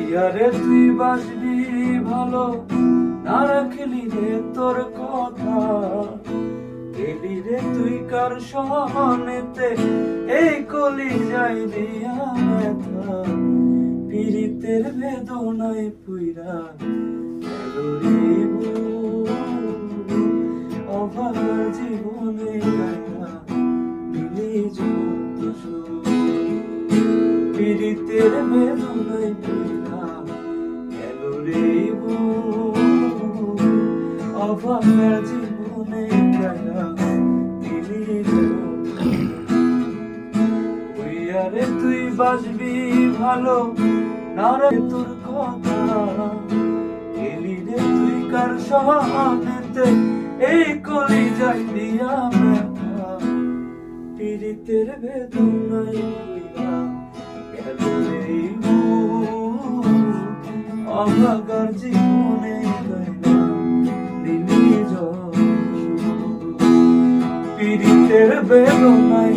ইয়ারে তুই বাসবি ভালো, না রাখলি রে তোর কথা। এলি রে তুই কার সহনেতে, এই কলি যাই দিয়া ব্যথা। পীড়িতের বেদনায় পুইরা গেল রে অভাগার জীবনে গায়া মিলি যত সুখ। পীড়িতের বেদনায় পুইরা গেল রে অভাগার জীবনে গায়া মিলি যত সুখ। ওইয়ারে তুই বাসবি ভালো, না রে তোর কথা। এলি রে তুই কার সহনেতে, এই কলি যাই দিয়া ব্যথা। পীড়িতের বেদনায় পুইরা গেল রে অভাগার জীবনে গায়া দিলি যত সুখ। পীড়িতের বেদনায়